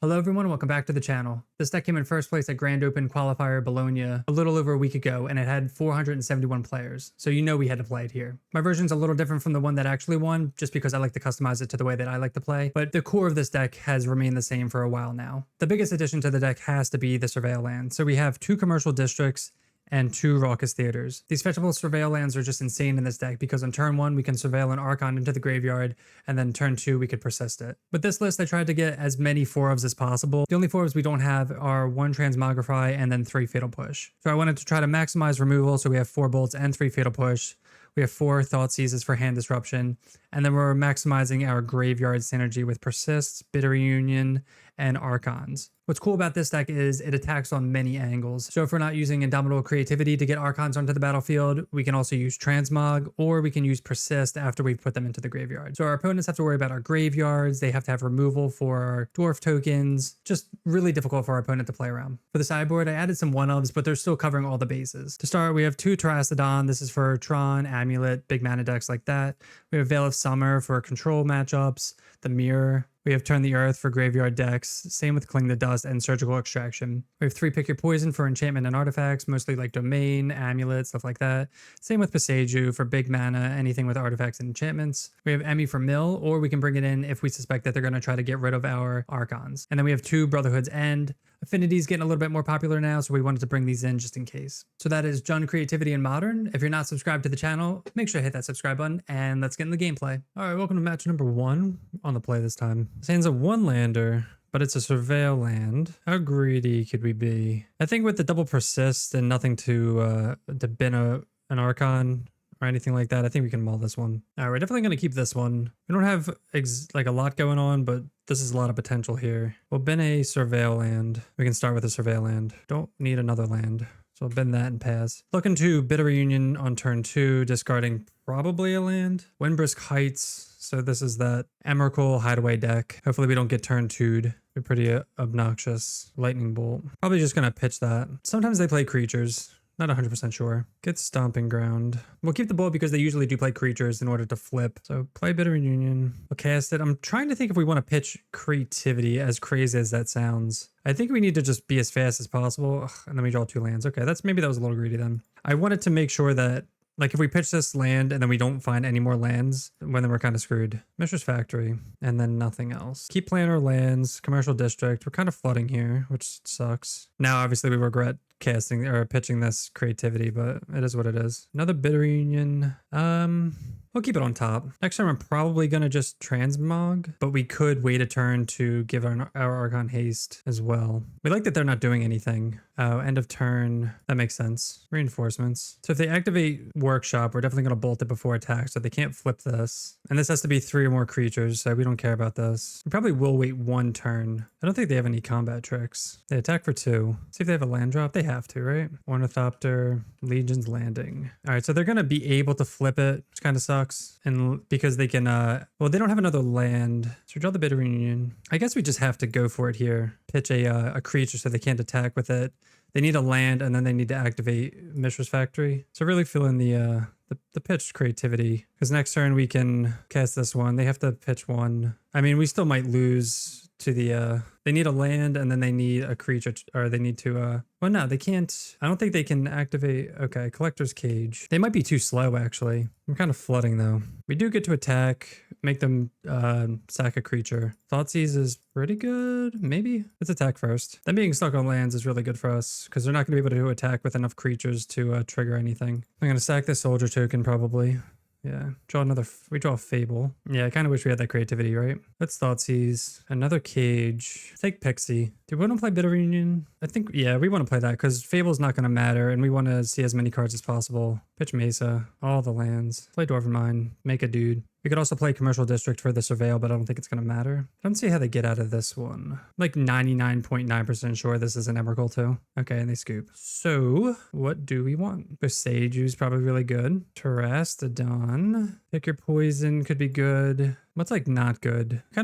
Hello everyone and welcome back to the channel. This deck came in first place at Grand Open Qualifier Bologna a little over a week ago and it had 471 players, so you know we had to play it here. My version's a little different from the one that actually won just because I like to customize it to the way that I like to play, but the core of this deck has remained the same for a while now. The biggest addition to the deck has to be the Surveil land, so we have 2 commercial districts and 2 raucous theaters. These fetchable Surveil lands are just insane in this deck because on turn 1 we can surveil an Archon into the graveyard, and then turn 2 we could persist it. With this list I tried to get as many 4-ofs as possible. The only 4-ofs we don't have are 1 Transmogrify and then 3 Fatal Push. So I wanted to try to maximize removal, so we have 4 bolts and 3 Fatal Push. We have 4 Thought Seizes for hand disruption, and then we're maximizing our graveyard synergy with Persists, Bitter Reunion, and Archons. What's cool about this deck is it attacks on many angles. So if we're not using Indomitable Creativity to get Archons onto the battlefield, we can also use Transmog, or we can use Persist after we've put them into the graveyard. So our opponents have to worry about our graveyards, they have to have removal for our dwarf tokens, just really difficult for our opponent to play around. For the sideboard, I added some 1-ofs, but they're still covering all the bases. To start, we have 2 Terastodon. This is for Tron, Amulet, big mana decks like that. We have Veil of Summer for control matchups, the Mirror. We have Turn the Earth for graveyard decks, same with Cling the Dust and Surgical Extraction. We have 3 Pick Your Poison for enchantment and artifacts, mostly like Domain, Amulet, stuff like that. Same with Passeju for big mana, anything with artifacts and enchantments. We have Emmy for mill, or we can bring it in if we suspect that they're going to try to get rid of our Archons. And then we have 2 Brotherhood's End. Affinity's getting a little bit more popular now, so we wanted to bring these in just in case. So that is Jund Creativity in Modern. If you're not subscribed to the channel, make sure to hit that subscribe button, and let's get in the gameplay. All right, welcome to match number 1 on the play this time. This hand's a 1-lander, but it's a Surveil land. How greedy could we be? I think with the double Persist and nothing to bin an Archon or anything like that, I think we can mull this one. All right, we're definitely going to keep this one. We don't have like a lot going on, but this is a lot of potential here. We'll bin a Surveil land. We can start with a Surveil land. Don't need another land, so I'll bin that and pass. Looking to Bitter Reunion on turn 2, discarding probably a land. Windbrisk Heights, so this is that Emrakul Hideaway deck. Hopefully we don't get turn 2'd. Be pretty obnoxious. Lightning Bolt. Probably just going to pitch that. Sometimes they play creatures. Not 100% sure. Get Stomping Ground. We'll keep the bolt because they usually do play creatures in order to flip. So play Bitter Reunion. We'll cast it. I'm trying to think if we want to pitch Creativity, as crazy as that sounds. I think we need to just be as fast as possible. Ugh, and then we draw 2 lands. Okay, maybe that was a little greedy then. I wanted to make sure that, like, if we pitch this land and then we don't find any more lands, well, then we're kind of screwed. Mishra's Factory, and then nothing else. Keep playing our lands. Commercial District. We're kind of flooding here, which sucks. Now, obviously, we regret casting or pitching this Creativity, but it is what it is. Another Bitter Reunion. We'll keep it on top. Next time I'm probably gonna just Transmog, but we could wait a turn to give our Archon haste as well. We like that they're not doing anything. Oh, end of turn. That makes sense. Reinforcements. So if they activate Workshop, we're definitely gonna bolt it before attack, so they can't flip this. And this has to be 3 or more creatures, so we don't care about this. We probably will wait 1 turn. I don't think they have any combat tricks. They attack for 2. See if they have a land drop. They have to, right? Ornithopter, Legion's Landing. All right, so they're gonna be able to flip it, which kind of sucks. And because they can, well, they don't have another land. So draw the Bitter Reunion. I guess we just have to go for it here. Pitch a creature so they can't attack with it. They need a land, and then they need to activate Mishra's Factory. So really fill in the pitched Creativity, because next turn we can cast this one. They have to pitch 1. I mean, we still might lose to the, they need a land, and then they need a creature, or they need to, well, no, they can't. I don't think they can activate. Okay, Collector's Cage. They might be too slow, actually. I'm kind of flooding, though. We do get to attack, make them sack a creature. Thoughtseize is pretty good, maybe? Let's attack first. Them being stuck on lands is really good for us, because they're not going to be able to attack with enough creatures to trigger anything. I'm going to sack this Soldier token, probably. Yeah, we draw a Fable. Yeah, I kind of wish we had that Creativity, right? Let's Thoughtseize. Another Cage. Take Pixie. Do we want to play Bitter Reunion? I think, yeah, we want to play that because Fable's not going to matter, and we want to see as many cards as possible. Pitch Mesa. All the lands. Play Dwarven Mine. Make a dude. We could also play Commercial District for the Surveil, but I don't think it's going to matter. I don't see how they get out of this one. Like 99.9% sure this is an Emrakul too. Okay, and they scoop. So, what do we want? Passeju's probably really good. Terastodon. Pick Your Poison could be good. What's like not good? We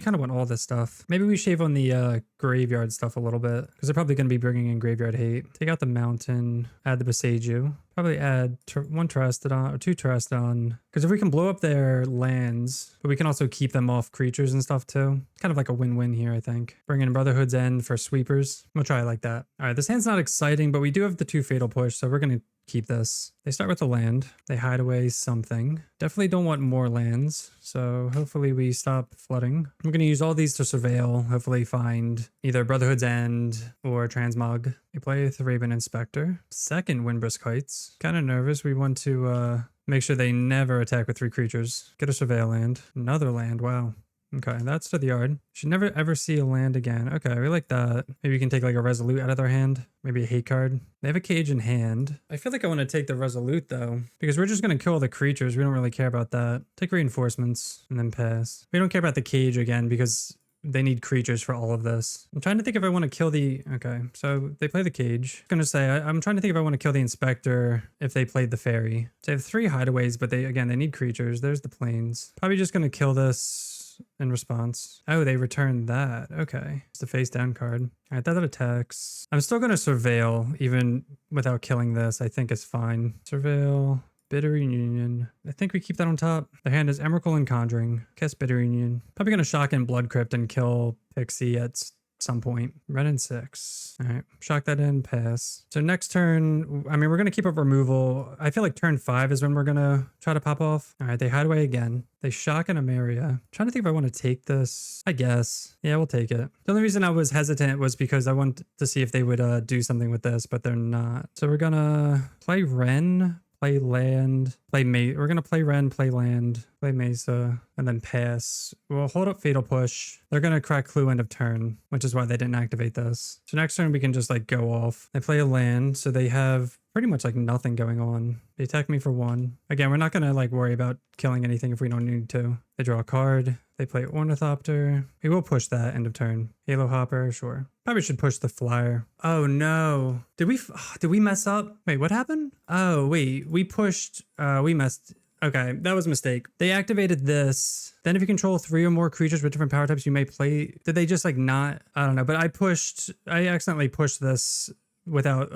kind of want all this stuff. Maybe we shave on the graveyard stuff a little bit because they're probably going to be bringing in graveyard hate. Take out the mountain, add the Boseiju. Probably add one Terastodon or two Terastodon. Because if we can blow up their lands, but we can also keep them off creatures and stuff too. Kind of like a win-win here, I think. Bring in Brotherhood's End for sweepers. We'll try it like that. All right, this hand's not exciting, but we do have the 2 Fatal Push, so we're going to keep this. They start with a land. They hide away something. Definitely don't want more lands, so hopefully we stop flooding. I'm going to use all these to surveil, hopefully find either Brotherhood's End or Transmog. We play with Raven Inspector. Second Windbrisk Heights. Kind of nervous. We want to make sure they never attack with 3 creatures. Get a surveil land. Another land, wow. Okay, that's to the yard. Should never ever see a land again. Okay, we like that. Maybe we can take like a Resolute out of their hand. Maybe a hate card. They have a cage in hand. I feel like I want to take the Resolute though, because we're just going to kill the creatures. We don't really care about that. Take reinforcements and then pass. We don't care about the cage again because they need creatures for all of this. I'm trying to think if I want to kill the... Okay, so they play the cage. I'm going to say, I'm trying to think if I want to kill the Inspector if they played the Fairy. So they have 3 hideaways, but they need creatures. There's the plains. Probably just going to kill this in response. Oh, they returned that. Okay. It's the face down card. All right, that attacks. I'm still going to surveil even without killing this. I think it's fine. Surveil. Bitter Union. I think we keep that on top. The hand is Emrakul and Conjuring. Cast Bitter Union. Probably going to shock in Blood Crypt and kill Pixie at some point. Red and 6. All right. Shock that in. Pass. So next turn, I mean, we're going to keep up removal. I feel like turn 5 is when we're going to try to pop off. All right. They hide away again. They shock in Ameria. Trying to think if I want to take this. I guess. Yeah, we'll take it. The only reason I was hesitant was because I wanted to see if they would do something with this, but they're not. So we're going to play Ren. Play land, play We're going to play Ren, play land, play Mesa, and then pass. We'll hold up Fatal Push. They're going to crack Clue end of turn, which is why they didn't activate this. So next turn we can just like go off. They play a land, so they have pretty much like nothing going on. They attack me for 1. Again, we're not going to like worry about killing anything if we don't need to. They draw a card. They play Ornithopter. We will push that end of turn. Halo Hopper, sure. Probably should push the flyer. Oh no. Did we mess up? Wait, what happened? Oh, wait. We pushed, we messed. Okay, that was a mistake. They activated this. Then if you control 3 or more creatures with different power types, you may play. Did they just like not? I don't know, but I accidentally pushed this without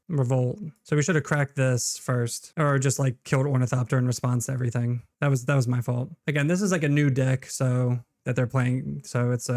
revolt. So we should have cracked this first, or just like killed Ornithopter in response to everything. That was my fault. Again, this is like a new deck, so that they're playing, so it's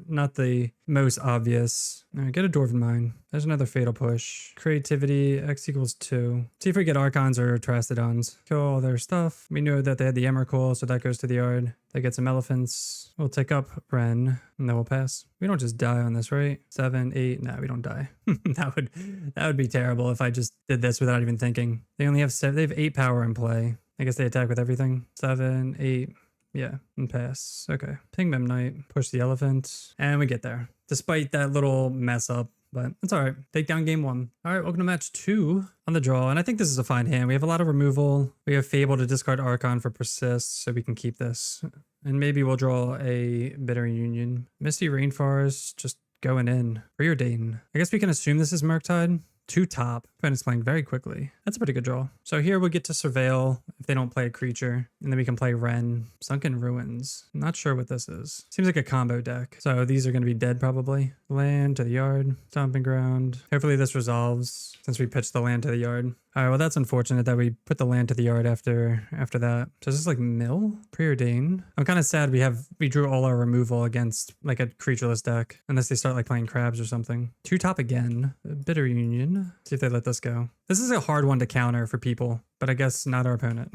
not the most obvious. All right, get a Dwarven Mine. There's another Fatal Push. Creativity, X equals 2. See if we get Archons or Trastodons. Kill all their stuff. We know that they had the Emrakul, so that goes to the yard. They get some elephants. We'll take up Ren, and then we'll pass. We don't just die on this, right? 7, 8. No, we don't die. that would be terrible if I just did this without even thinking. They only have 7. They have 8 power in play. I guess they attack with everything. 7, 8. Yeah, and pass. Okay. Ping Mem Knight, push the elephant, and we get there. Despite that little mess up, but it's all right. Take down game 1. All right, welcome to match 2 on the draw, and I think this is a fine hand. We have a lot of removal. We have Fable to discard Archon for Persist, so we can keep this. And maybe we'll draw a Bitter Union. Misty Rainforest, just going in. Preordain. I guess we can assume this is Murktide. 2 top. Opponent's playing very quickly. That's a pretty good draw. So here we'll get to Surveil if they don't play a creature. And then we can play Ren. Sunken Ruins. Not sure what this is. Seems like a combo deck. So these are going to be dead probably. Land to the yard. Stomping Ground. Hopefully this resolves since we pitched the land to the yard. All right, well that's unfortunate that we put the land to the yard after that. So is this like mill? Preordain. I'm kind of sad we drew all our removal against like a creatureless deck. Unless they start like playing crabs or something. 2 top again. Bitter Union. See if they let this go. This is a hard one to counter for people, but I guess not our opponent.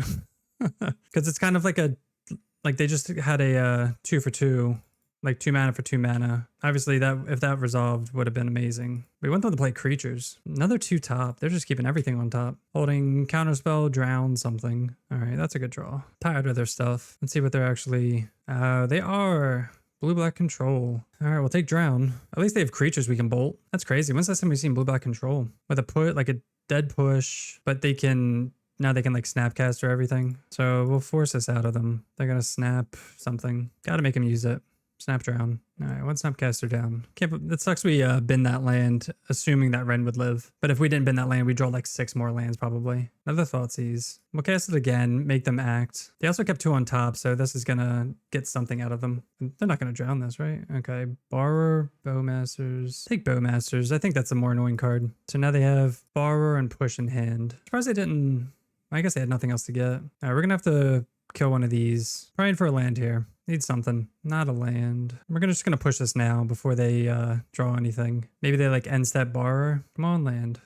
Because it's kind of like they just had a 2 for 2. Like 2 mana for 2 mana. Obviously, if that resolved would have been amazing. We want them to play creatures. Another 2 top. They're just keeping everything on top. Holding Counterspell, Drown, something. All right, that's a good draw. Tired of their stuff. Let's see what they're actually... they are... Blue-black control. All right, we'll take Drown. At least they have creatures we can bolt. That's crazy. When's the last time we've seen blue-black control? With a dead push, but they can... Now they can like Snapcast or everything. So we'll force this out of them. They're going to snap something. Got to make them use it. Snap Drown. All right, one Snapcaster down. It sucks we bin that land, assuming that Ren would live. But if we didn't bin that land, we'd draw like 6 more lands probably. Another Thoughtseize. We'll cast it again, make them act. They also kept 2 on top, so this is gonna get something out of them. They're not gonna drown this, right? Okay, Borrower, Bowmasters. Take Bowmasters. I think that's a more annoying card. So now they have Borrower and Push in hand. Surprised they didn't... I guess they had nothing else to get. All right, we're gonna have to kill one of these. Praying for a land here. Need something. Not a land. We're just gonna push this now before they draw anything. Maybe they like end step Borrower. Come on, land.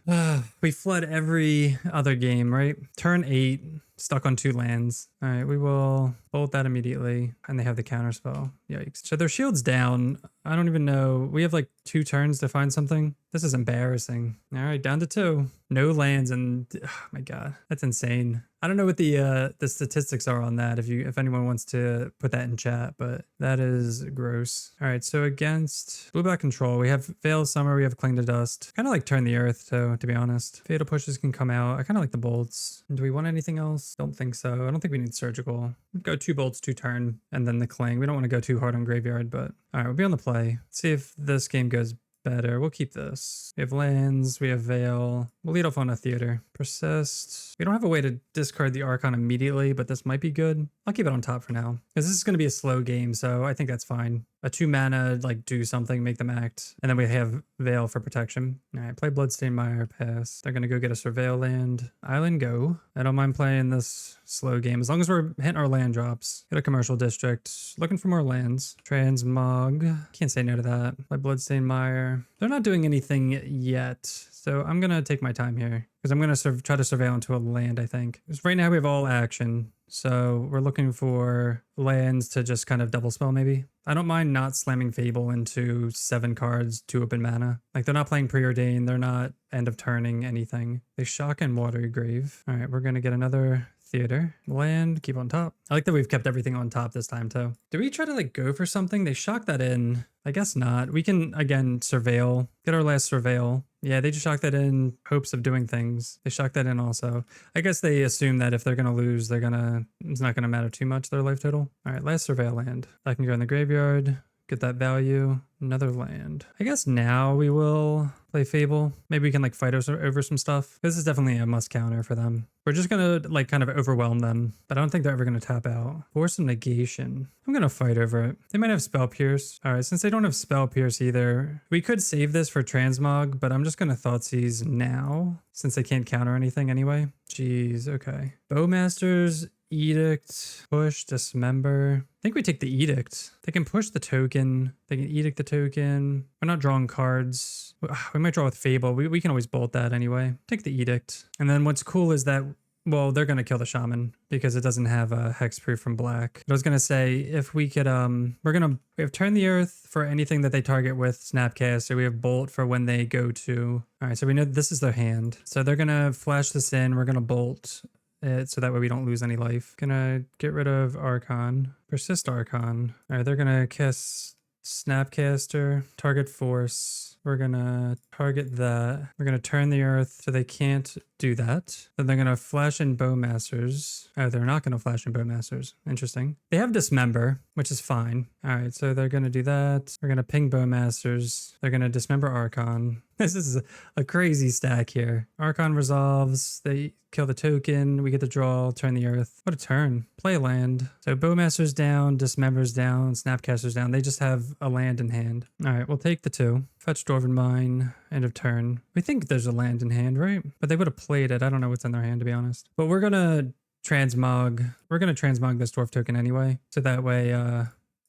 We flood every other game, right? Turn 8, stuck on 2 lands. All right, we will bolt that immediately. And they have the counter spell. Yikes. So their shield's down. I don't even know. We have like 2 turns to find something. This is embarrassing. All right, down to 2. No lands, and oh my god, that's insane. I don't know what the statistics are on that. If anyone wants to put that in chat, but that is gross. All right, so against blue-black control, we have Veil Summer, we have Cling to Dust. Kind of like Turn the Earth, to be honest. Fatal Pushes can come out. I kind of like the bolts. Do we want anything else? Don't think so. I don't think we need surgical. We'd go 2 bolts, 2 turn, and then the Cling. We don't want to go too hard on graveyard, but all right, we'll be on the play. Let's see if this game goes better. We'll keep this. We have lands, we have Veil. We'll lead off on a Theater. Persist. We don't have a way to discard the Archon immediately, but this might be good. I'll keep it on top for now, because this is going to be a slow game, so I think that's fine. A 2 mana, like, do something, make them act, and then we have Veil for protection. All right, play Bloodstained Mire, pass. They're going to go get a Surveil land. Island, go. I don't mind playing this slow game, as long as we're hitting our land drops. Get a Commercial District. Looking for more lands. Transmog. Can't say no to that. Play Bloodstained Mire. They're not doing anything yet, so I'm going to take my time here, because I'm going to try to surveil into a land, I think. Because right now we have all action, so we're looking for lands to just kind of double spell maybe. I don't mind not slamming Fable into 7 cards, 2 open mana. Like, they're not playing Preordain, they're not end of turning anything. They shock and Watery Grave. All right, we're going to get another Theater. Land, keep on top. I like that we've kept everything on top this time too. Do we try to like go for something? They shock that in. I guess not. We can, again, Surveil. Get our last Surveil. Yeah, they just shock that in hopes of doing things. They shock that in also. I guess they assume that if they're going to lose, it's not going to matter too much, their life total. All right, last Surveil land. I can go in the graveyard, get that value, another land. I guess now we will play Fable. Maybe we can like fight over some stuff. This is definitely a must counter for them. We're just going to like kind of overwhelm them, but I don't think they're ever going to tap out. Force of Negation. I'm going to fight over it. They might have Spell Pierce. All right, since they don't have Spell Pierce either, we could save this for Transmog, but I'm just going to Thoughtseize now since they can't counter anything anyway. Jeez, okay. Bowmasters, Edict, Push, Dismember. I think we take the Edict. They can push the token. They can Edict the token. We're not drawing cards. We might draw with Fable. We can always bolt that anyway. Take the Edict. And then what's cool is that, well, they're going to kill the Shaman because it doesn't have a hexproof from black. But I was going to say, if we could, we have Turn the Earth for anything that they target with Snapcast. So we have Bolt for when they go to. All right, so we know this is their hand. So they're going to flash this in. We're going to Bolt it so that way we don't lose any life. Gonna get rid of Archon. Persist Archon. All right, they're gonna cast Snapcaster, target Force. We're gonna target that. We're gonna Turn the Earth so they can't do that. Then they're gonna flash in Bowmasters. Oh, they're not gonna flash in Bowmasters. Interesting. They have Dismember, which is fine. All right, so they're gonna do that. We're gonna ping Bowmasters. They're gonna Dismember Archon. This is a crazy stack here. Archon resolves. They kill the token. We get to draw, Turn the Earth. What a turn. Play a land. So Bowmaster's down, Dismember's down, Snapcaster's down. They just have a land in hand. All right, we'll take the 2. Fetch Dwarven Mine. End of turn. We think there's a land in hand, right? But they would have played it. I don't know what's in their hand, to be honest. But we're going to transmog. We're going to transmog this dwarf token anyway. So that way,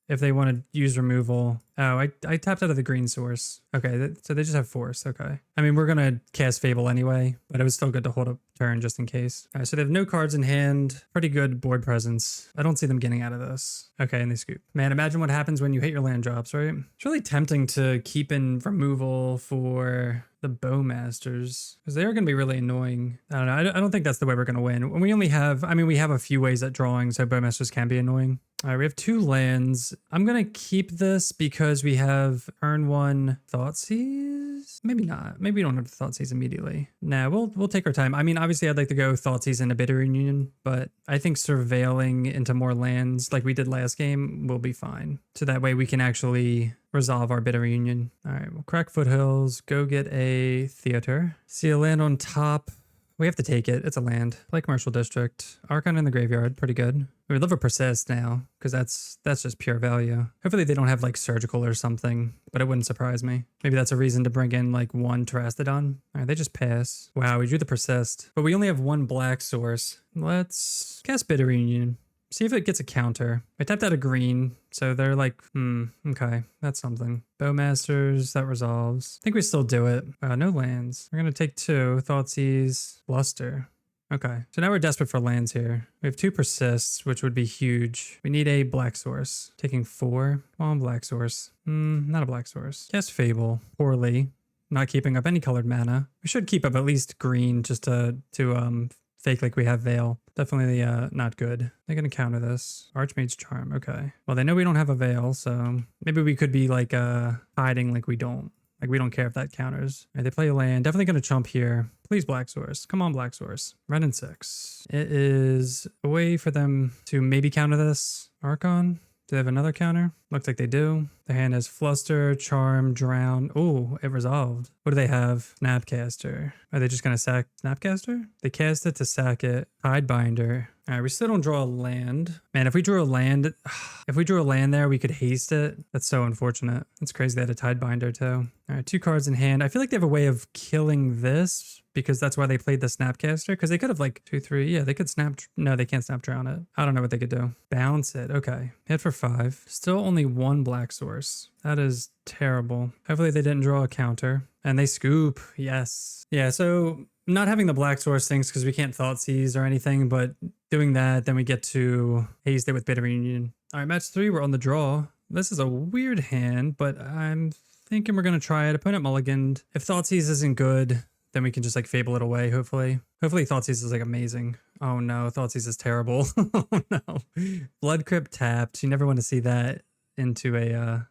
if they want to use removal. Oh, I tapped out of the green source. Okay, so they just have Force. Okay. I mean, we're going to cast Fable anyway, but it was still good to hold a turn just in case. All right, so they have no cards in hand. Pretty good board presence. I don't see them getting out of this. Okay, and they scoop. Man, imagine what happens when you hit your land drops, right? It's really tempting to keep in removal for the Bowmasters because they are going to be really annoying. I don't know. I don't think that's the way we're going to win. When we only have, I mean, we have a few ways at drawing, so Bowmasters can be annoying. All right, we have 2 lands. I'm going to keep this because we have turn 1 Thoughtseize. Thoughtseize? Maybe not. Maybe we don't have to Thoughtseize immediately. Nah, we'll take our time. I mean, obviously I'd like to go Thoughtseize into Bitter Union, but I think surveilling into more lands like we did last game will be fine. So that way we can actually resolve our Bitter Union. All right, we'll crack Foothills, go get a Theater. See a land on top. We have to take it. It's a land. Play Commercial District. Archon in the graveyard. Pretty good. We would love a Persist now, because that's just pure value. Hopefully they don't have like Surgical or something, but it wouldn't surprise me. Maybe that's a reason to bring in like one Terastodon. All right, they just pass. Wow, we drew the Persist, but we only have one black source. Let's cast Bitter Union. See if it gets a counter. I tapped out a green, so they're like, okay, that's something. Bowmasters, that resolves. I think we still do it. No lands. We're gonna take 2. Thoughtseize, Luster. Okay, so now we're desperate for lands here. We have 2 Persists, which would be huge. We need a black source. Taking 4. Come on, black source. Not a black source. Cast Fable. Poorly. Not keeping up any colored mana. We should keep up at least green just to fake like we have Veil. Definitely not good. They're going to counter this. Archmage's Charm. Okay. Well, they know we don't have a Veil, so maybe we could be like hiding like we don't. Like we don't care if that counters. All right, they play a land. Definitely going to chump here. Please, black source. Come on, black source. Red and 6. It is a way for them to maybe counter this. Archon. Do they have another counter? Looks like they do. The hand has Fluster, Charm, Drown. Oh, it resolved. What do they have? Snapcaster. Are they just going to sack Snapcaster? They cast it to sack it. Tidebinder. All right, we still don't draw a land. Man, if we drew a land there, we could haste it. That's so unfortunate. That's crazy they had a Tidebinder too. All right, 2 cards in hand. I feel like they have a way of killing this because that's why they played the Snapcaster. Because they could have like 2, 3. Yeah, they could snap. No, they can't snap drown it. I don't know what they could do. Bounce it. Okay. Hit for 5. Still only 1 black source. That is terrible. Hopefully they didn't draw a counter. And they scoop. Yes. Yeah, so not having the black source things because we can't Thoughtseize or anything, but doing that, then we get to haste it with Bitter Union. All right, match 3, we're on the draw. This is a weird hand, but I'm thinking we're going to try it. Opponent mulliganed. If Thoughtseize isn't good, then we can just like Fable it away, hopefully. Hopefully Thoughtseize is like amazing. Oh no, Thoughtseize is terrible. Oh no. Blood Crypt tapped. You never want to see that into a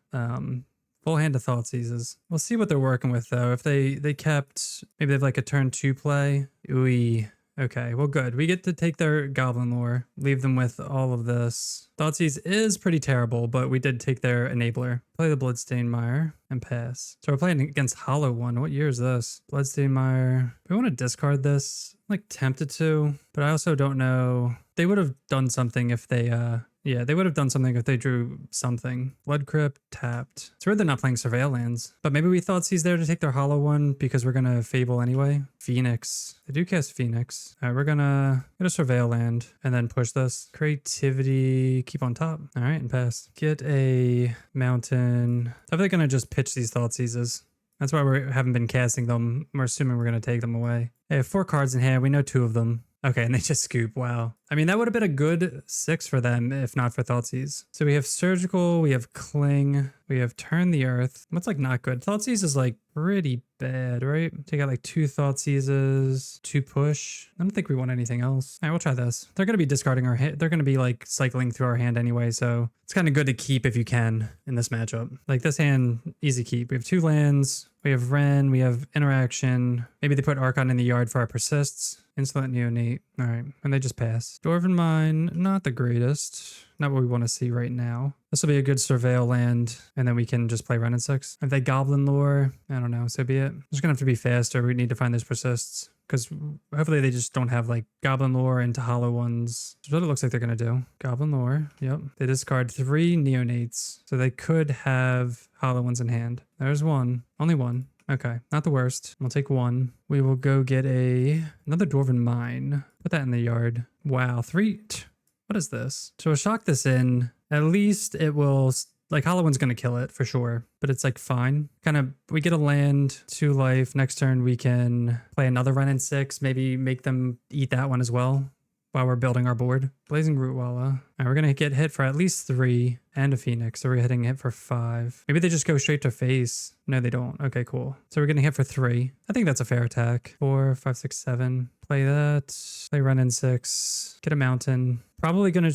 full hand of Thoughtseizes. We'll see what they're working with though. If they kept, maybe they have like a turn 2 play. Ooh. Okay, well good. We get to take their Goblin Lore, leave them with all of this. Thoughtseize is pretty terrible, but we did take their Enabler. Play the Bloodstained Mire and pass. So we're playing against Hollow One. What year is this? Bloodstained Mire. We want to discard this. I'm like tempted to, but I also don't know. They would have done something if they, yeah, they would have done something if they drew something. Blood Crypt tapped. It's weird they're not playing Surveil lands, but maybe we thought he's there to take their Hollow One because we're going to Fable anyway. Phoenix. They do cast Phoenix. All right, we're going to get a Surveil land and then push this. Creativity. Keep on top. All right, and pass. Get a Mountain. I'm definitely going to just pitch these Thoughtseizes. That's why we haven't been casting them. We're assuming we're going to take them away. They have 4 cards in hand. We know 2 of them. Okay, and they just scoop. Wow. I mean, that would have been a good 6 for them if not for Thoughtseize. So we have Surgical, we have Cling, we have Turn the Earth. What's like not good? Thoughtseize is like pretty bad, right? Take out like 2 Thoughtseizes, 2 push. I don't think we want anything else. All right, we'll try this. They're going to be discarding our hand. They're going to be like cycling through our hand anyway, so it's kind of good to keep if you can in this matchup. Like this hand, easy keep. We have 2 lands. We have Wrenn, we have Interaction. Maybe they put Archon in the yard for our Persists. Insolent Neonate. All right, and they just pass. Dwarven Mine, not the greatest. Not what we want to see right now. This will be a good Surveil land, and then we can just play Wrenn and 6. If they Goblin Lore, I don't know, so be it. It's gonna have to be faster. We need to find those Persists, because hopefully they just don't have like Goblin Lore into Hollow Ones. That's what it looks like they're gonna do. Goblin Lore, yep. They discard 3 Neonates, so they could have Hollow Ones in hand. There's one, only one. Okay, not the worst. We'll take 1. We will go get another Dwarven Mine. Put that in the yard. Wow, 3. What is this? So we'll shock this in. At least it will, like Hollow One's going to kill it for sure, but it's like fine. Kind of, we get a land, 2 life. Next turn we can play another Wrenn and 6, maybe make them eat that one as well while we're building our board. Blazing Rootwalla. All right, we're going to get hit for at least 3 and a Phoenix. So we're hitting hit for 5. Maybe they just go straight to face. No, they don't. Okay, cool. So we're getting hit for 3. I think that's a fair attack. 4, 5, 6, 7. Play that. Play Wrenn and 6. Get a Mountain. Probably gonna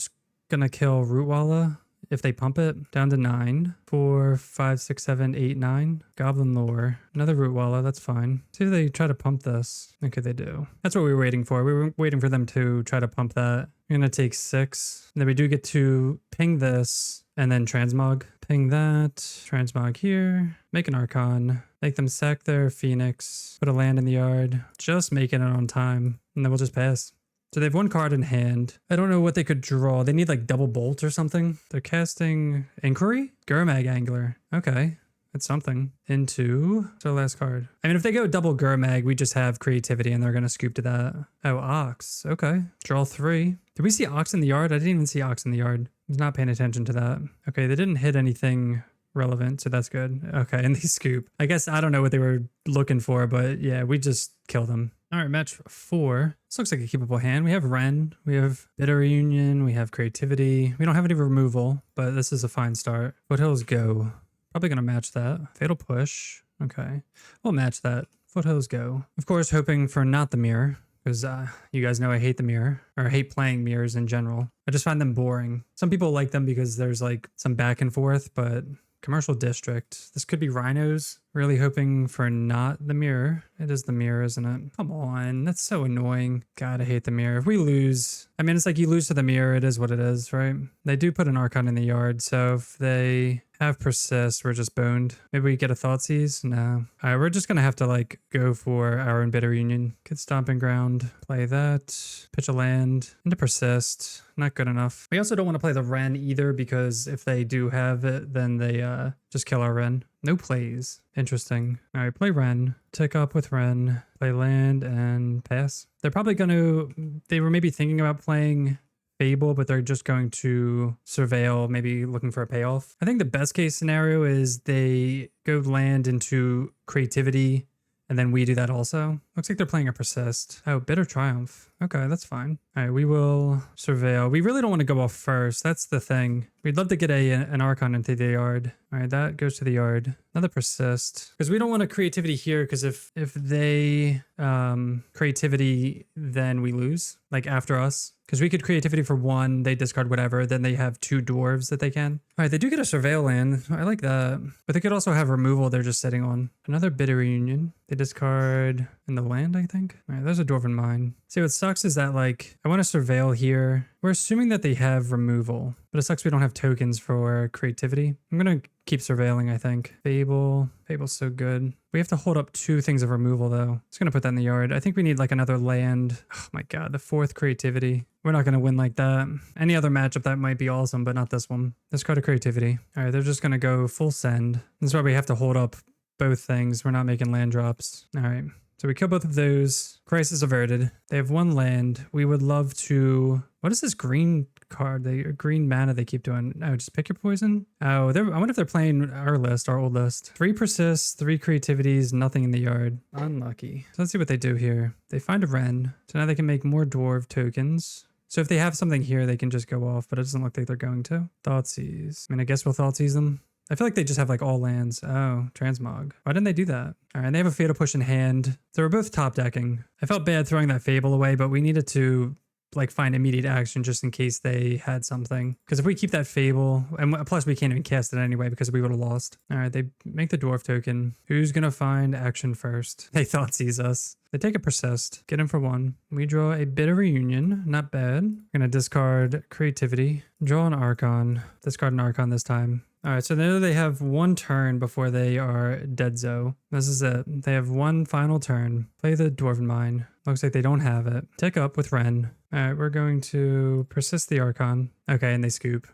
kill Rootwalla if they pump it. Down to 9. 4, 5, 6, 7, 8, 9. Goblin Lore. Another Root Wallow, that's fine. See if they try to pump this. Okay, they do. That's what we were waiting for. We were waiting for them to try to pump that. We're gonna take 6. And then we do get to ping this and then transmog. Ping that. Transmog here. Make an Archon. Make them sack their Phoenix. Put a land in the yard. Just making it on time. And then we'll just pass. So they have one card in hand. I don't know what they could draw. They need like double bolt or something. They're casting Inquiry? Gurmag Angler. Okay. That's something. Into so last card. I mean, if they go double Gurmag, we just have Creativity and they're going to scoop to that. Oh, Ox. Okay. Draw 3. Did we see Ox in the yard? I didn't even see Ox in the yard. I was not paying attention to that. Okay, they didn't hit anything relevant, so that's good. Okay, and they scoop. I guess I don't know what they were looking for, but yeah, we just kill them. All right, match 4. This looks like a keepable hand. We have Ren, we have Bitter Reunion, we have Creativity. We don't have any removal, but this is a fine start. Foothills Go. Probably gonna match that. Fatal Push. Okay, we'll match that. Foothills Go. Of course, hoping for not the mirror, because you guys know I hate the mirror, or I hate playing mirrors in general. I just find them boring. Some people like them because there's like some back and forth, but Commercial District. This could be Rhinos. Really hoping for not the mirror. It is the mirror, isn't it? Come on, that's so annoying. God, I hate the mirror. If we lose, I mean, it's like you lose to the mirror, it is what it is, right? They do put an Archon in the yard, so if they have Persist, we're just boned. Maybe we get a Thoughtseize? No. All right, we're just gonna have to like go for our own Bitter Union. Get Stomping Ground, play that, pitch a land, into Persist. Not good enough. We also don't want to play the Ren either, because if they do have it, then they just kill our Ren. No plays. Interesting. All right, play Ren. Tick up with Ren. Play land and pass. They're probably going to... They were maybe thinking about playing Fable, but they're just going to Surveil, maybe looking for a payoff. I think the best case scenario is they go land into Creativity, and then we do that also. Looks like they're playing a Persist. Oh, Bitter Triumph. Okay, that's fine. All right, we will Surveil. We really don't want to go off first. That's the thing. We'd love to get an Archon into the yard. All right, that goes to the yard. Another Persist. Because we don't want a Creativity here, because if they Creativity, then we lose, like after us. Because we could Creativity for 1, they discard whatever, then they have 2 dwarves that they can. All right, they do get a Surveil land. I like that. But they could also have removal they're just sitting on. Another Bitter Reunion. They discard in the land, I think. All right, there's a Dwarven Mine. See, what sucks is that, like, I want to Surveil here. We're assuming that they have removal, but it sucks we don't have tokens for Creativity. I'm going to keep surveilling, I think. Fable. Fable's so good. We have to hold up 2 things of removal, though. Just going to put that in the yard. I think we need, like, another land. Oh, my God. The 4th Creativity. We're not going to win like that. Any other matchup, that might be awesome, but not this one. Let's go to Creativity. All right, they're just going to go full send. That's why we have to hold up both things. We're not making land drops. All right. So we kill both of those. Crisis averted. They have 1 land. We would love to... What is this green card? Green mana they keep doing. Oh, just pick your poison? Oh, I wonder if they're playing our list, our old list. 3 Persists, 3 Creativities, nothing in the yard. Unlucky. So let's see what they do here. They find a Ren. So now they can make more Dwarf tokens. So if they have something here, they can just go off, but it doesn't look like they're going to. Thoughtseize. I mean, I guess we'll Thoughtseize them. I feel like they just have like all lands. Oh, transmog. Why didn't they do that? All right, and they have a Fatal Push in hand. So we're both top decking. I felt bad throwing that Fable away, but we needed to like find immediate action just in case they had something. Because if we keep that Fable, and plus we can't even cast it anyway because we would have lost. All right, they make the Dwarf token. Who's gonna find action first? They Thoughtseize us. They take a Persist, get him for 1. We draw a Bitter Reunion, not bad. We're gonna discard Creativity, draw an Archon, discard an Archon this time. All right, so now they have 1 turn before they are Deduce. This is it. They have 1 final turn. Play the Dwarven Mine. Looks like they don't have it. Tick up with Ren. All right, we're going to Persist the Archon. Okay, and they scoop.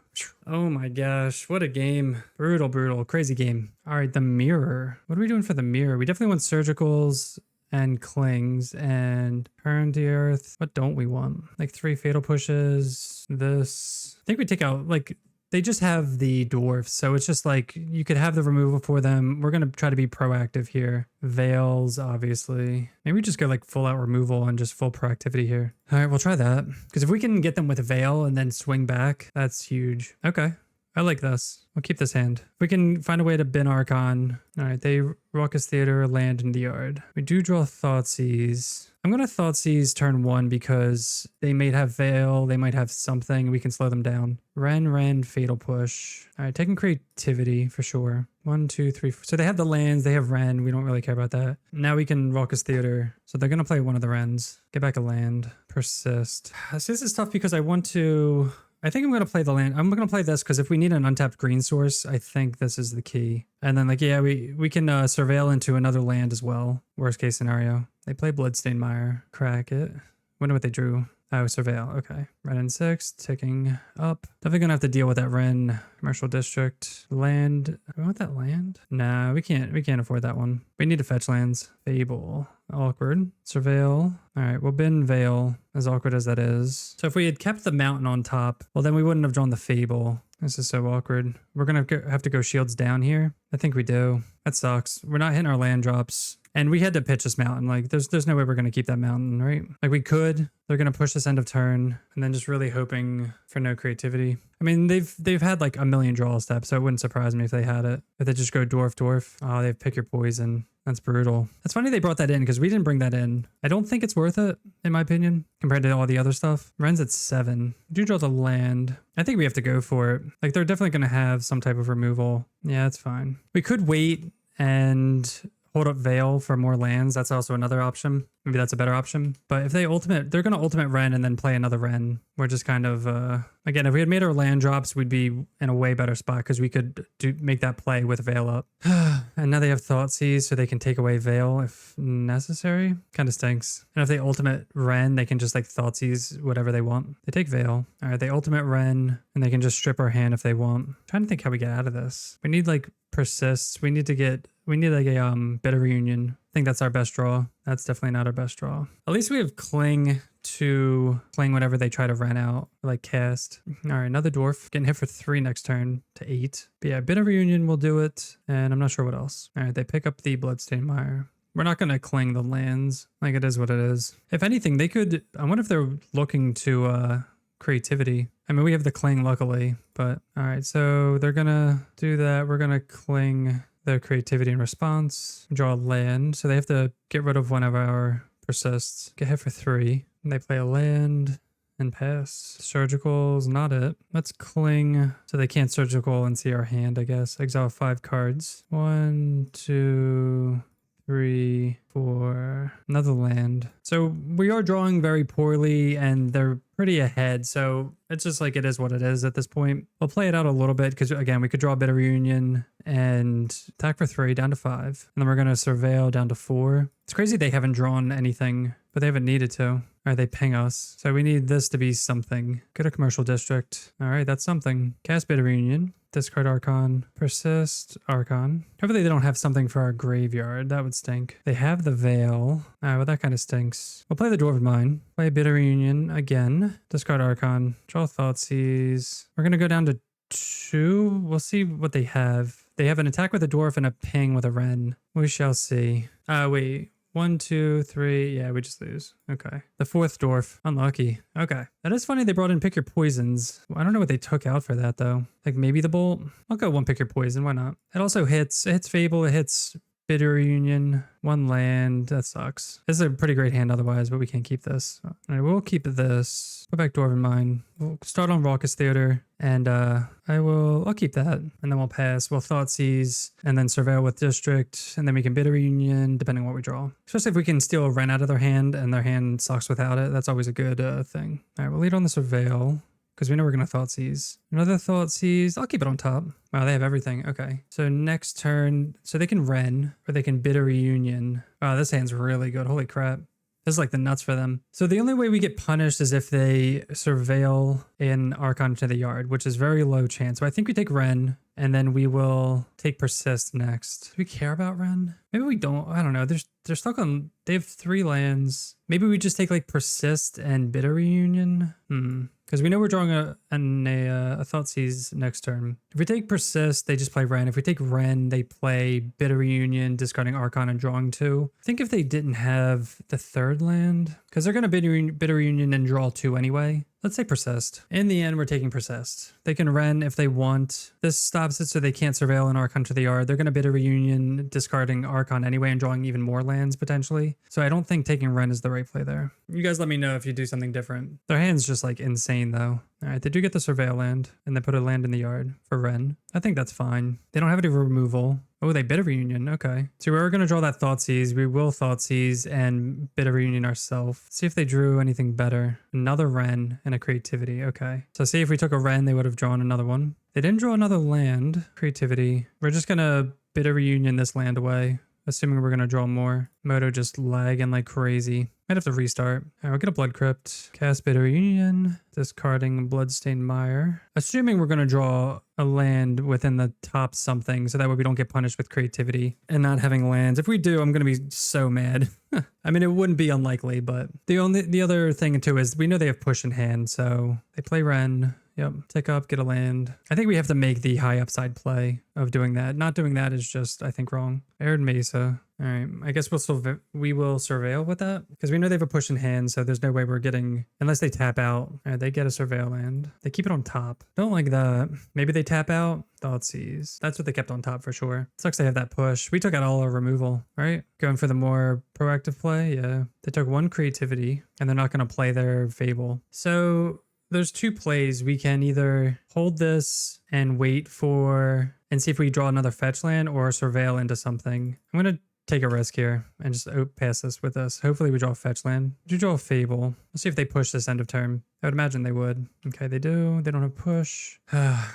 Oh my gosh, what a game. Brutal, brutal, crazy game. All right, the Mirror. What are we doing for the Mirror? We definitely want Surgicals and Clings and Turn to Earth. What don't we want? Like 3 Fatal Pushes. This. I think we take out, like... They just have the dwarfs, so it's just like you could have the removal for them. We're going to try to be proactive here. Veils, obviously. Maybe we just go like full out removal and just full proactivity here. All right, we'll try that. Because if we can get them with a Veil and then swing back, that's huge. Okay. I like this. We'll keep this hand. If we can find a way to bin Archon. All right, they Raucous Theater, land in the yard. We do draw Thoughtseize. I'm going to Thoughtseize turn 1 because they might have Veil. They might have something. We can slow them down. Ren, Fatal Push. All right, taking Creativity for sure. 1, 2, 3, 4. So they have the lands. They have Ren. We don't really care about that. Now we can Raucous Theater. So they're going to play one of the Rens. Get back a land. Persist. So this is tough because I want to... I think I'm going to play the land. I'm going to play this because if we need an untapped green source, I think this is the key. And then like, yeah, we can surveil into another land as well. Worst case scenario. They play Bloodstained Mire. Crack it. Wonder what they drew. Oh, Surveil. Okay. Ren in 6, ticking up. Definitely gonna have to deal with that Ren. Commercial District. Land. Do we want that land? Nah, we can't afford that one. We need to fetch lands. Fable. Awkward. Surveil. All right, we'll bin Veil, as awkward as that is. So if we had kept the mountain on top, well, then we wouldn't have drawn the Fable. This is so awkward. We're gonna have to go shields down here. I think we do. That sucks. We're not hitting our land drops. And we had to pitch this mountain. Like, there's no way we're going to keep that mountain, right? Like, we could. They're going to push this end of turn. And then just really hoping for no creativity. I mean, they've had like a million draw steps, so it wouldn't surprise me if they had it. If they just go dwarf. Oh, they pick your poison. That's brutal. It's funny they brought that in because we didn't bring that in. I don't think it's worth it, in my opinion, compared to all the other stuff. Ren's at 7. Do draw the land. I think we have to go for it. Like, they're definitely going to have some type of removal. Yeah, that's fine. We could wait and... hold up Veil for more lands. That's also another option. Maybe that's a better option. But if they ultimate, they're going to ultimate Ren and then play another Ren. We're just kind of, again, if we had made our land drops, we'd be in a way better spot because we could make that play with Veil up. And now they have Thoughtseize, so they can take away Veil if necessary. Kind of stinks. And if they ultimate Ren, they can just like Thoughtseize whatever they want. They take Veil. All right, they ultimate Ren and they can just strip our hand if they want. I'm trying to think how we get out of this. We need like Persists. We need like a Bitter Reunion. I think that's our best draw. That's definitely not our best draw. At least we have Cling to Cling whenever they try to run out, like cast. All right, another Dwarf. Getting hit for 3 next turn to 8. But yeah, Bitter Reunion will do it. And I'm not sure what else. All right, they pick up the Bloodstained Mire. We're not going to cling the lands. Like, it is what it is. If anything, they could... I wonder if they're looking to creativity. I mean, we have the Cling, luckily. But, all right, so they're going to do that. We're going to Cling their creativity in response. Draw a land. So they have to get rid of one of our Persists. Get hit for 3. And they play a land and pass. Surgical's not it. Let's Cling so they can't Surgical and see our hand, I guess. Exile 5 cards. 1, 2... 3, 4, another land. So we are drawing very poorly and they're pretty ahead. So it's just like it is what it is at this point. We'll play it out a little bit because again, we could draw a Bitter Reunion and attack for 3 down to 5. And then we're going to Surveil down to 4. It's crazy they haven't drawn anything, but they haven't needed to. All right, they ping us. So we need this to be something. Go to Commercial District. All right, that's something. Cast Bitter Reunion. Discard Archon. Persist Archon. Hopefully they don't have something for our graveyard. That would stink. They have the Veil. Well, that kind of stinks. We'll play the Dwarven Mine. Play Bitter Reunion again. Discard Archon. Draw Thoughtseize. We're going to go down to 2. We'll see what they have. They have an attack with a Dwarf and a ping with a Ren. We shall see. Wait. 1, 2, 3. Yeah, we just lose. Okay. The 4th Dwarf. Unlucky. Okay. That is funny they brought in Pick Your Poisons. I don't know what they took out for that, though. Like, maybe the Bolt? I'll go 1 Pick Your Poison. Why not? It also hits. It hits Fable. It hits Bitter Reunion. 1 land. That sucks. This is a pretty great hand otherwise, but we can't keep this. All right, we'll keep this. Go back Dwarven Mine. We'll start on Raucous Theater. And I'll keep that. And then we'll pass. We'll Thoughtseize. And then Surveil with District. And then we can Bitter Reunion, depending on what we draw. Especially if we can steal a Ren out of their hand and their hand sucks without it. That's always a good thing. All right, we'll lead on the Surveil. Because we know we're going to Thoughtseize. Another Thoughtseize. I'll keep it on top. Wow, they have everything. Okay. So next turn, so they can Ren or they can Bitter Reunion. Wow, this hand's really good. Holy crap. This is like the nuts for them. So the only way we get punished is if they Surveil in Archon to the yard, which is very low chance. So I think we take Ren and then we will take Persist next. Do we care about Ren? Maybe we don't. I don't know. There's they're stuck on, they have 3 lands. Maybe we just take like Persist and Bitter Reunion. Because we know we're drawing a Thoughtseize next turn. If we take Persist, they just play Ren. If we take Ren, they play Bitter Reunion, discarding Archon and drawing 2. I think if they didn't have the 3rd land, because they're going to Bitter Reunion and draw 2 anyway. Let's say Persist. In the end, we're taking Persist. They can Ren if they want. This stops it so they can't Surveil an Archon to the yard. They're going to Bitter Reunion, discarding Archon anyway and drawing even more lands potentially. So I don't think taking Ren is the right play there. You guys let me know if you do something different. Their hand's just like insane though. All right, they do get the Surveil land and they put a land in the yard for Ren. I think that's fine. They don't have any removal. Oh, they Bitter Reunion. Okay. So we're going to draw that Thoughtseize. We will Thoughtseize and Bitter Reunion ourselves. See if they drew anything better. Another Ren and a Creativity. Okay. So see if we took a Ren, they would have drawn another one. They didn't draw another land. Creativity. We're just going to Bitter Reunion this land away, assuming we're going to draw more. Moto just lagging like crazy. Might have to restart. All right, we'll get a Blood Crypt. Cast Bitter Reunion. Discarding Bloodstained Mire. Assuming we're going to draw a land within the top something, so that way we don't get punished with Creativity and not having lands. If we do, I'm going to be so mad. I mean, it wouldn't be unlikely, but the other thing too is we know they have Push in hand, so they play Ren. Yep, tick up, get a land. I think we have to make the high upside play of doing that. Not doing that is just, I think, wrong. Arid Mesa. All right, I guess we will Surveil with that because we know they have a Push in hand, so there's no way we're getting, unless they tap out. All right, they get a Surveil land. They keep it on top. Don't like that. Maybe they tap out. Thoughtseize. That's what they kept on top for sure. Sucks they have that push. We took out all our removal, right? Going for the more proactive play. Yeah, they took 1 Creativity and they're not going to play their Fable. So there's 2 plays. We can either hold this and wait for and see if we draw another fetch land or Surveil into something. I'm going to take a risk here and just pass this with us. Hopefully we draw a fetch land. Do draw a Fable. Let's see if they push this end of turn. I would imagine they would. Okay, they do. They don't have push.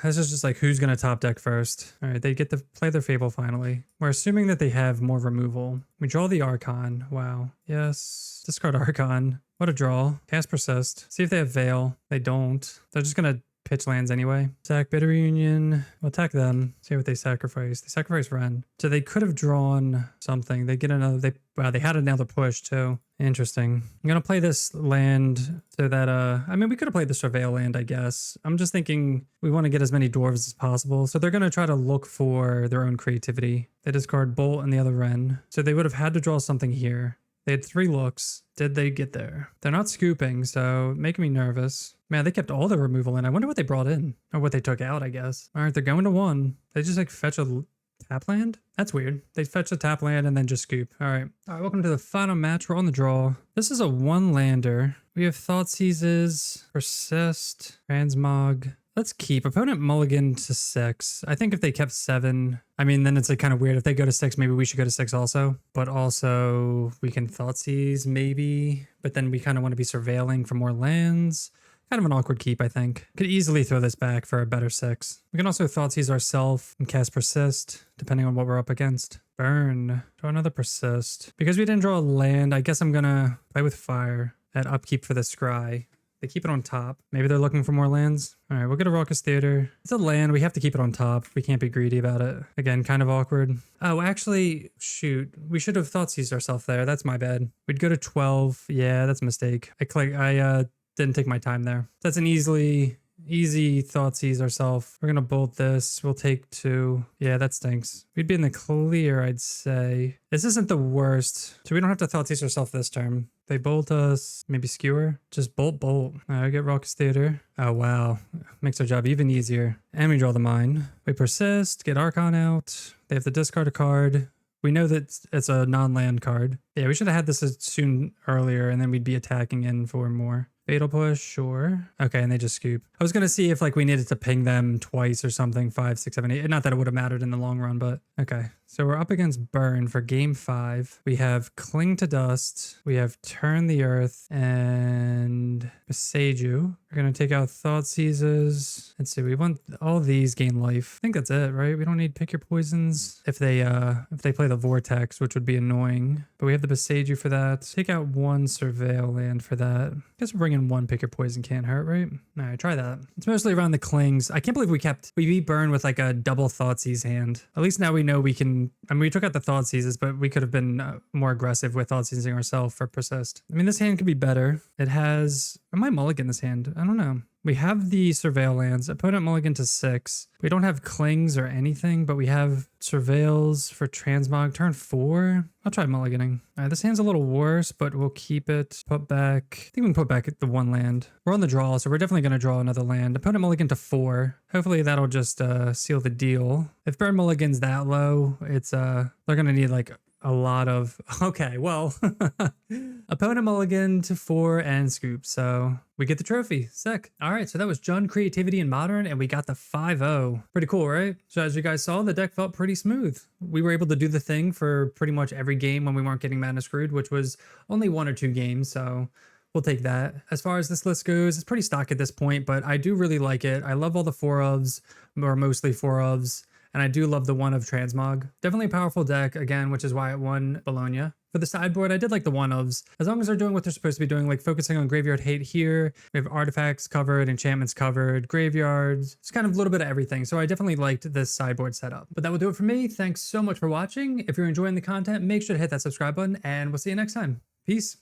This is just like who's going to top deck first. All right, they get to play their Fable finally. We're assuming that they have more removal. We draw the Archon. Wow. Yes. Discard Archon. What a draw. Cast Persist. See if they have Veil. They don't. They're just going to pitch lands anyway. Sack Bitter Reunion. We'll attack them. See what they sacrifice. They sacrifice Ren. So they could have drawn something. They get another. Wow, they had another push too. Interesting. I'm gonna play this land so that I mean we could have played the Surveil land, I guess. I'm just thinking we want to get as many dwarves as possible. So they're gonna try to look for their own Creativity. They discard Bolt and the other Ren. So they would have had to draw something here. They had 3 looks. Did they get there? They're not scooping, so making me nervous. Man, they kept all the removal in. I wonder what they brought in. Or what they took out, I guess. All right, they're going to 1. They just like fetch a tap land? That's weird. They fetch a tap land and then just scoop. All right. All right, welcome to the final match. We're on the draw. This is a 1-lander. We have Thoughtseizes, Persist, Transmog. Let's keep. Opponent mulligan to 6. I think if they kept 7, I mean, then it's like kind of weird. If they go to 6, maybe we should go to 6 also. But also, we can Thoughtseize maybe. But then we kind of want to be surveilling for more lands. Kind of an awkward keep, I think. Could easily throw this back for a better 6. We can also Thoughtseize ourselves and cast Persist, depending on what we're up against. Burn. Draw another Persist. Because we didn't draw a land, I guess I'm going to play with Fire at upkeep for the Scry. They keep it on top. Maybe they're looking for more lands. All right, we'll get a Raucous Theater. It's a land. We have to keep it on top. We can't be greedy about it. Again, kind of awkward. Oh, actually, shoot. We should have Thoughtseized ourselves there. That's my bad. We'd go to 12. Yeah, that's a mistake. I didn't take my time there. That's an easy Thoughtseize ourselves. We're going to bolt this. We'll take 2. Yeah, that stinks. We'd be in the clear, I'd say. This isn't the worst. So we don't have to Thoughtseize ourselves this turn. They bolt us, maybe skewer. Just bolt. All right, get Raucous Theater. Oh, wow. Makes our job even easier. And we draw the mine. We Persist, get Archon out. They have to discard a card. We know that it's a non-land card. Yeah, we should have had this earlier, and then we'd be attacking in for more. Fatal Push, sure. Okay, and they just scoop. I was going to see if like we needed to ping them twice or something, 5, 6, 7, 8. Not that it would have mattered in the long run, but okay. So we're up against Burn for game 5. We have Cling to Dust. We have Turn the Earth and Beseiju. We're going to take out Thoughtseizes. Let's see, we want all these gain life. I think that's it, right? We don't need Pick Your Poisons if they play the Vortex, which would be annoying. But we have the Beseiju for that. Take out 1 Surveil land for that. I guess we're bringing 1 Pick Your Poison can't hurt, right? All right, try that. It's mostly around the Clings. I can't believe we beat Burn with like a double Thoughtseize hand. At least now we know we can been, I mean, we took out the Thought Seizes, but we could have been more aggressive with Thought Seizing ourselves for Persist. I mean, this hand could be better. It has, I might mulligan this hand. I don't know. We have the Surveil lands. Opponent mulligan to 6. We don't have Clings or anything, but we have Surveils for Transmog. Turn 4. I'll try mulliganing. This hand's a little worse, but we'll keep it. Put back. I think we can put back the 1 land. We're on the draw, so we're definitely going to draw another land. Opponent mulligan to 4. Hopefully that'll just seal the deal. If Burn mulligan's that low, it's they're going to need like a lot of, okay, well, opponent mulligan to 4 and scoop. So we get the trophy. Sick. All right, so that was Jund Creativity in Modern, and we got the 5-0. Pretty cool, right? So as you guys saw, the deck felt pretty smooth. We were able to do the thing for pretty much every game when we weren't getting mana screwed, which was only 1 or 2 games, so we'll take that. As far as this list goes, it's pretty stock at this point, but I do really like it. I love all the 4-ofs, or mostly 4-ofs. And I do love the 1 of Transmog. Definitely a powerful deck, again, which is why it won Bologna. For the sideboard, I did like the 1-ofs. As long as they're doing what they're supposed to be doing, like focusing on graveyard hate here. We have artifacts covered, enchantments covered, graveyards. It's kind of a little bit of everything. So I definitely liked this sideboard setup. But that will do it for me. Thanks so much for watching. If you're enjoying the content, make sure to hit that subscribe button, and we'll see you next time. Peace.